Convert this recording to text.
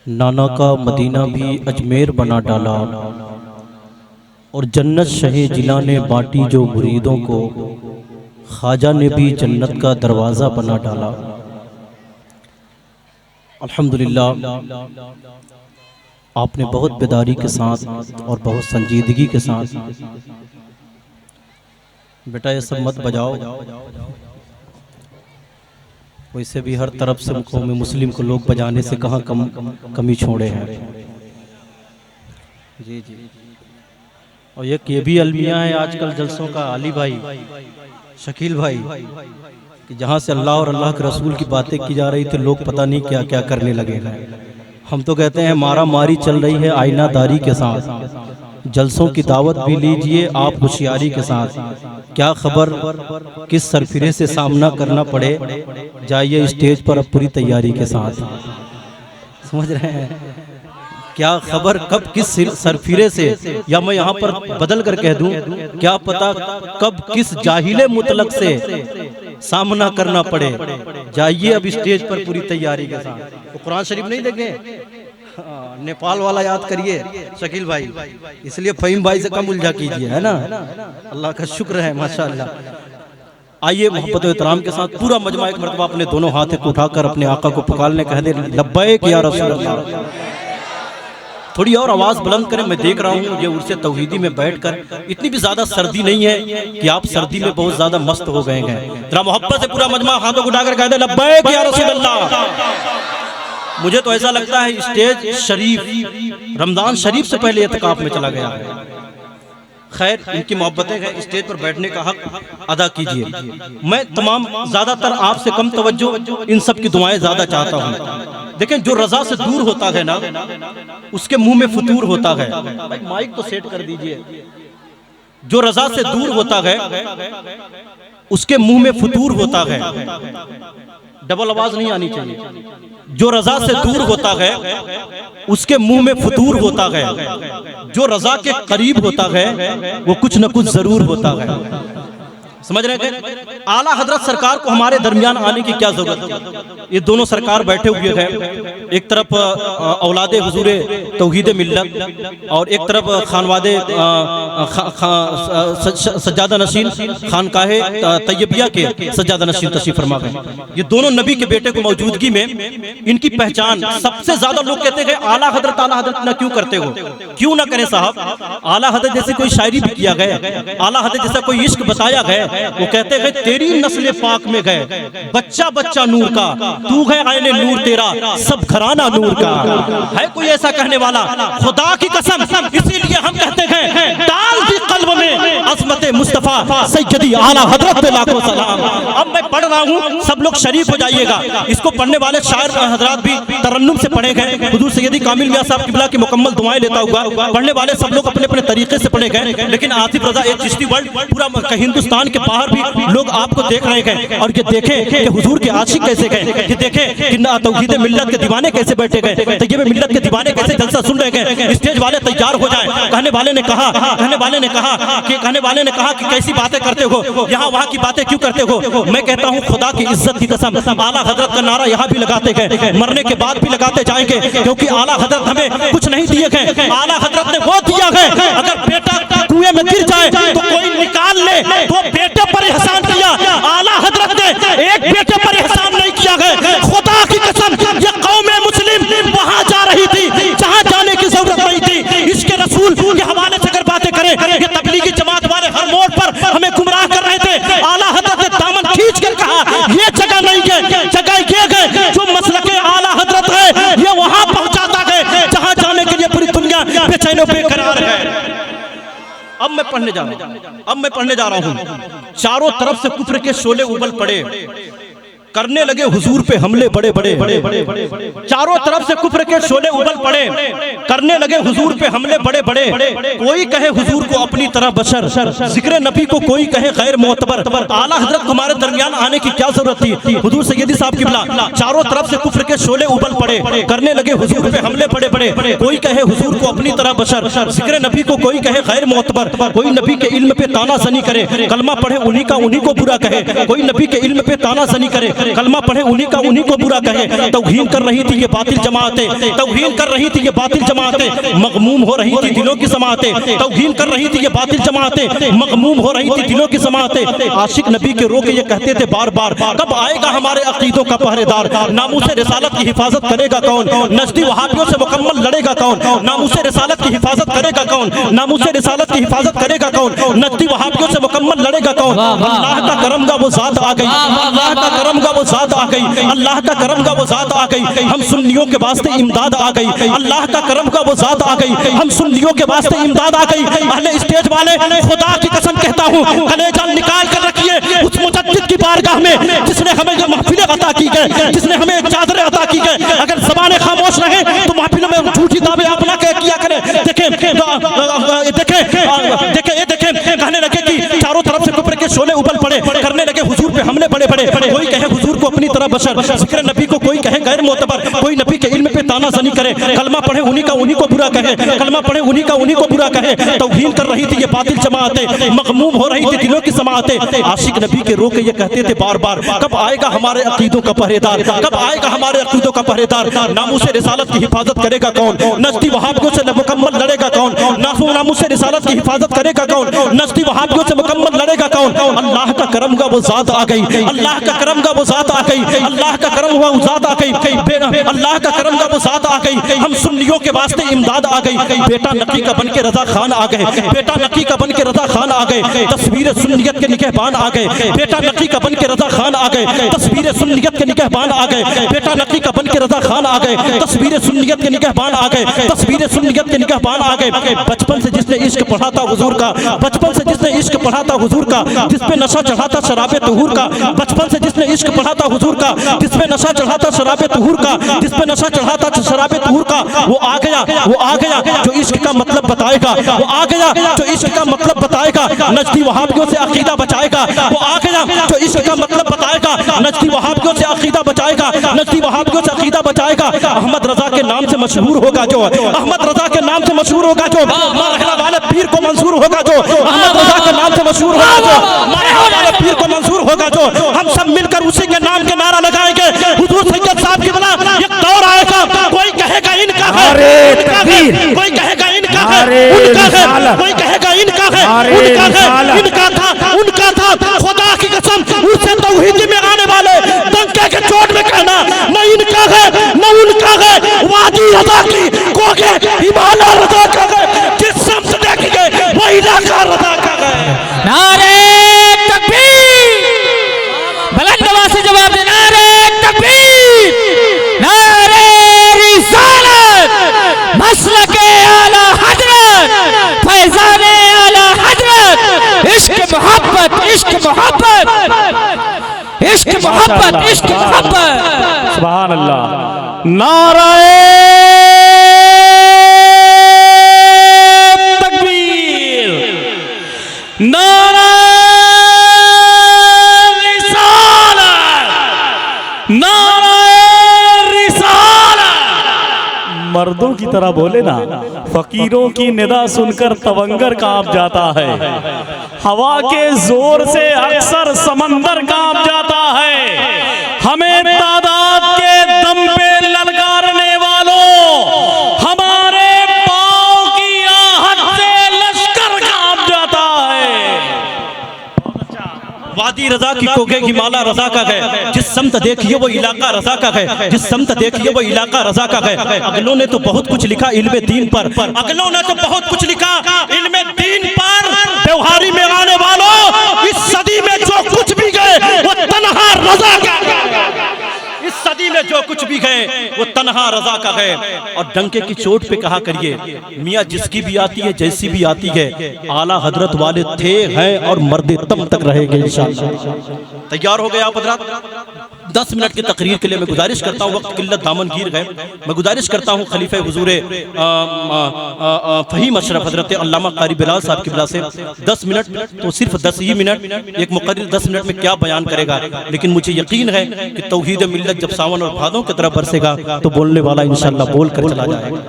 नाना का मदीना भी अजमेर बना डाला और जन्नत शहे जिला ने बांटी जो मुरीदों को, ख्वाजा ने भी जन्नत का दरवाज़ा बना डाला। अल्हम्दुलिल्लाह, आपने बहुत बेदारी के साथ और बहुत संजीदगी के साथ, बेटा ये सब मत बजाओ, वैसे भी हर तरफ से कौम मुस्लिम को लोग बजाने से कहाँ कमी छोड़े हैं। जी जी। और ये भी अलमिया है आजकल जलसों का, अली भाई, शकील भाई, कि जहाँ से अल्लाह और अल्लाह के रसूल की बातें की जा रही थी लोग पता नहीं क्या क्या करने लगे हैं। हम तो कहते हैं मारा मारी चल रही है आईनादारी के साथ। जलसों की दावत भी लीजिए आप होशियारी के साथ। क्या खबर किस सरफिरे से सामना करना पड़े, जाइए स्टेज पर अब पूरी तैयारी के साथ। समझ रहे हैं? क्या खबर कब किस सरफिरे से, या मैं यहाँ पर बदल कर कह दूं, क्या पता कब किस जाहिले मुतलक से सामना करना पड़े, जाइए अब स्टेज पर पूरी तैयारी के साथ। तो कुरान शरीफ नहीं देखें, नेपाल वाला याद करिए शकील भाई, इसलिए फहीम भाई से कम उलझा कीजिए, है ना। अल्लाह का शुक्र है माशाअल्लाह। आइए मोहब्बत एहतराम के साथ पूरा मजमा एक मरतबा अपने दोनों हाथ को उठाकर अपने आका को पुकारने कह दे, लब्बैक या रसूल अल्लाह। थोड़ी और आवाज़ बुलंद करें। मैं देख रहा हूँ ये उर्से तौहीदी में बैठकर, इतनी भी ज़्यादा सर्दी नहीं है कि आप सर्दी में बहुत ज़्यादा मस्त हो गए हैं। जरा मोहब्बत से पूरा मजमा हाथों को उठाकर कह दे, लब्बैक या रसूल अल्लाह। मुझे तो ऐसा लगता है स्टेज शरीफ रमज़ान शरीफ से पहले इत्काफ में चला गया है। खैर, इनकी मोहब्बतें हैं, स्टेज पर बैठने का हक अदा कीजिए। मैं तमाम ज़्यादातर आपसे कम तवज्जो, इन सब की दुआएं ज़्यादा चाहता हूँ। देखें, जो रज़ा से दूर होता है ना, उसके मुंह में फतूर होता है। भाई माइक तो सेट कर दीजिए। जो रज़ा से दूर होता है उसके मुंह में फतूर होता है। डबल आवाज नहीं आनी चाहिए। जो रज़ा से दूर होता है उसके मुंह में फतूर होता है। जो रज़ा के करीब होता है वो कुछ न कुछ जरूर होता है। समझ रहे हैं? आला हजरत सरकार को हमारे दरमियान आने की क्या जरूरत है? ये दोनों सरकार बैठे हुए हैं, एक तरफ औलादे हुजूर तौहीद मिल्लत और एक तरफ खानवादे सज्जादा नशीन खानकाहे तैयबिया के सज्जादा नशीन तशरीफ फरमा गए। ये दोनों नबी के बेटे को मौजूदगी में इनकी पहचान सबसे ज्यादा लोग कहते हैं आला हजरत ना क्यों करते हो? क्यों ना करें साहब? आला हजरत जैसे कोई शायरी भी किया गया, आला हजरत जैसा कोई इश्क बताया गया। वो कहते हैं तेरी नस्ल पाक में गए बच्चा बच्चा नूर का, तू है आईने नूर तेरा, सब घराना नूर का। है कोई ऐसा कहने वाला? खुदा की कसम, इसीलिए हम कहते हैं डाल दी कल्ब में अज़मत मुस्तफा सैयदी आला हजरत पे लाखों सलाम। अब मैं पढ़ रहा हूँ, सब लोग शरीफ हो जाइएगा। इसको पढ़ने वाले शायर हजरात भी तरन्नुम से पढ़े गए। हुजूर सैयदी कामिल मियां साहब किबला की मुकम्मल दुआएं लेता हुआ पढ़ने वाले सब लोग अपने अपने तरीके से पढ़े गए। लेकिन आतिफ रजा एक चिश्ती वर्ल्ड पूरा हिंदुस्तान के बाहर भी लोग आपको देख रहे हैं और ये देखें कि हुजूर के आशिक कैसे गए, ये देखें कि तौहीद मिल्लत के दीवाने कैसे बैठे गए, तैयब मिल्लत के दीवाने कैसे जलसा सुन रहे हैं। स्टेज वाले तैयार हो जाएं। कहने वाले ने कहा कि कैसी बातें करते हो, यहाँ वहाँ की बातें क्यों करते हो? मैं कहता हूँ खुदा की इज्जत की कसम, आला हजरत का नारा यहाँ भी लगाते गए, मरने के बाद भी लगाते जाएंगे, क्योंकि आला हजरत हमें कुछ नहीं दिए गए। आला हजरत ने वो दिया है, अगर बेटा कुएं में गिर जाए तो कोई निकाल ले, तो बेटे पर एहसान किया। आला हजरत ने एक बेटे पर एहसान नहीं किया है। खुदा की कसम, ये कौम मुस्लिम वहां जा रही थी जहां जाने की जरूरत नहीं थी। इसके रसूल के हवाले से अगर बातें करें, ये तबलीगी जमात वाले हर मोड़ पर हमें गुमराह कर रहे थे। आला हजरत ने दामन खींच कर कहा ये जगह नहीं है, जगह ये है जो मसलके आला हजरत है, ये वहां पहुंचाता है जहां जाने के लिए पूरी दुनिया बेचैन बेकरार है। अब मैं पढ़ने जा रहा हूँ। चारों तरफ से कुफ्र के शोले उबल पड़े, करने लगे हुजूर पे हमले बड़े बड़े। चारों तरफ से कुफ्र के शोले उबल पड़े, करने लगे हुजूर पे हमले बड़े बड़े। कोई कहे हुजूर को अपनी तरह बशर, जिक्र नबी को कोई कहे गैर मोतबर। आला हजरत तुम्हारे दरमियान आने की क्या जरूरत थी? हुजूर सैयदी साहब किबला, चारों तरफ से कुफ्र के शोले उबल पड़े, करने लगे हुजूर पे हमले बड़े बड़े। कोई कहे हुजूर को अपनी तरह बशर, जिक्र नबी को कोई कहे गैर मोतबर। कोई नबी के इल्म पे ताना सनी करे, कलमा पढ़े उन्हीं का उन्हीं को बुरा कहे। कोई नबी के इल्म पे ताना सनी करे, कलमा पढ़े उन्हीं को बुरा कहे। तौहीन कर रही थी ये बातिल जमातें, तौहीन कर रही थी ये बातिल जमातें, मगमूम हो रही थी दिलों की समातें। तौहीन कर रही थी ये बातिल जमातें, मगमूम हो रही थी दिलों की समातें। आशिक नबी के रोके ये कहते थे बार बार, कब आएगा हमारे अकीदों का पहरेदार, नामूसे रिसालत की हिफाजत करेगा कौन, नजदी वहाबियों से मुकम्मल लड़ेगा कौन, नामूसे रिसालत की हिफाजत करेगा कौन, नामूसे रिसालत की हिफाजत करेगा कौन, नजदी वहाबियों से मुकम्मल लड़ेगा कौन। अल्लाह का करम का वो ज़ात आ गई, अल्लाह का करम का वो ज़ात आ गई, अल्लाह का करम का वो ज़ात आ गई। हम सुन्नियों के वास्ते इमदाद आ गई, अल्लाह का करम का वो ज़ात आ गई। हम सुन्नियों के वास्ते इमदाद आ गई। अहले स्टेज वाले खुदा की कसम कहता हूँ, कलेजा निकाल कर रखिए उस मुजद्दिद की बारगाह में जिसने हमें ये महफिलें अता की गए, जिसने हमें चादरें अता की गए। अगर ज़बानें खामोश रहे तो महफिलों में झूठी दावे आप ना किया करें। देखें कहने लगे कि चारों तरफ से कुफ्र के शोले उबल पड़े, करने लगे हुजूर पे हमले बड़े बड़े। कोई कहे हुजूर को अपनी तरह बशर, जिक्र नबी को कोई कहे गैर मोतबर, कोई नबी के इल्म पे तानाज़नी करे, कलमा पढ़े उन्हीं को बुरा कहे, कलमा पढ़े उन्हीं को बुरा कहे। तौहीन कर रही थी ये बातिल जमातें, मगमूम हो रही थी दिलों की समातें। आशिक नबी के रोके ये कहते थे बार बार, कब आएगा हमारे अकीदों का पहरेदार, कब आएगा हमारे अकीदों का पहरेदार, नामूसे रिसालत की हिफाजत करेगा कौन, नजदी वहाबियों से मुकम्मल लड़ेगा कौन, नामूसे रिसालत की हिफाजत करेगा कौन, नजदी वहाबियों से मुकम्मल लड़ेगा कौन। अल्लाह का करम का वो ज़ात आ गई, अल्लाह का करम का वो ज़ात आ गई, अल्लाह का करम हुआ वो ज़ात आ गई, अल्लाह का करम का वो ज़ात आ गई। हम सुन्नियों के वास्ते इमदाद आ गई। बेटा नकी का बन के रजा खान आ गए, बेटा नकी का बन के रजा खान आ गए, तस्वीर सुन्नियत के निगहबान आ गए। बेटा नकी का बन के रजा खान आ गए, तस्वीर सुन्नियत के निगहबान आ गए। बेटा नकी का बन के रजा खान आ गए, तस्वीर सुन्नियत के निगहबान आ गए, तस्वीर सुन्नियत के निगहबान आ गए। बचपन से जिसने इश्क पढ़ा था हुजूर का, बचपन से जिसने इश्क पढ़ा था हुजूर का, जिस पे नशा चढ़ा था शराबे तुहूर का, बचपन से जिसने इश्क पढ़ा था हुजूर का, जिस पे नशा चढ़ा था शराबे तुहूर का, जिस पे नशा चढ़ा था शराबे तुहूर का, वो आ गया जो इश्क का मतलब बताएगा, वो आ गया जो इश्क का मतलब बताएगा, नजदी वहाबियों से अकीदा बचाएगा। वो आ गया जो इश्क का मतलब बताएगा, नजदी वहाबियों से अकीदा बचाएगा, नजदी वहाबियों से अकीदा बचाएगा। अहमद रजा के नाम से मशहूर होगा जो, अहमद रजा के नाम से मशहूर होगा जो, मरहला वाले पीर को मंसूर होगा जो, अहमद रजा के नाम से मशहूर होगा जो, मरहला वाले पीर को मंसूर होगा जो। हम सब मिलकर उसी के नाम के नारा लगाएंगे। हुजूर सैयद साहब की बना एक दौर आएगा, कोई कहेगा इनका है, कोई कहेगा इनका है, उनका है, कोई कहेगा इनका है, उनका है, उनका था। खुदा की कसम उनसे तौहीद में आने वाले डंके के चोट में कहना, न इनका है न उनका है, वादी रजा की कोगे हिमालय रजा का है, जिस शम्स देखेंगे वो इलाका रजा का है। नारे तकबीर, बुलंद आवाज से जवाब दे, नारे तकबीर, नारे रिसालत, मसलके आला हजरत, फैज़ाने आला हजरत, इश्क मोहब्बत, इश्क मोहब्बत, इश्क मोहब्बत, इश्क मोहब्बत। सुभान अल्लाह। नाराए तकबीर, नाराए रिसालत, नाराए रिसालत। मर्दों की तरह बोले ना, फकीरों की निदा सुनकर तवंगर कांप जाता है, हवा के जोर से अक्सर समंदर कांप जाता है। हमें तादाद के दम पे ललकारने वालों, हमारे पांव की आहट से लश्कर कांप जाता है। वादी रजा की कोगे हिमालय रजा का है, जिस समत देखिए वो इलाका रजा का है, जिस समत देखिए वो इलाका रजा का है। अगलों ने तो बहुत कुछ लिखा इल्मे दीन पर, अगलों ने तो बहुत कुछ लिखा इल्मे दीन पर। त्योहारी में आने वालों, इस सदी में जो कुछ भी गए वो तन्हा रजा का, इस सदी में जो कुछ भी गए वो तन्हा रजा का है। और डंके की चोट पे कहा करिए, मियाँ जिसकी भी आती है जैसी भी आती है, आला हजरत वाले थे हैं और मर्दे तब तक रहेंगे इंशाअल्लाह। तैयार हो गए आप हजरत? 10 मिनट की तकरीर के लिए मैं गुजारिश करता हूँ, वक्त किल्लत दामन गिर गए, मैं गुजारिश करता हूँ खलीफा हुजूर फहीम अशरफ हजरत अल्लामा कारी बिलाल साहब की बिला से 10 मिनट, तो सिर्फ 10 ही मिनट, एक मुकर्रिर 10 मिनट में क्या बयान करेगा। लेकिन मुझे यकीन है कि तौहीद मिल्लत जब सावन और भादों की तरफ बरसेगा तो बोलने वाला इंशाअल्लाह बोल कर चला जाएगा।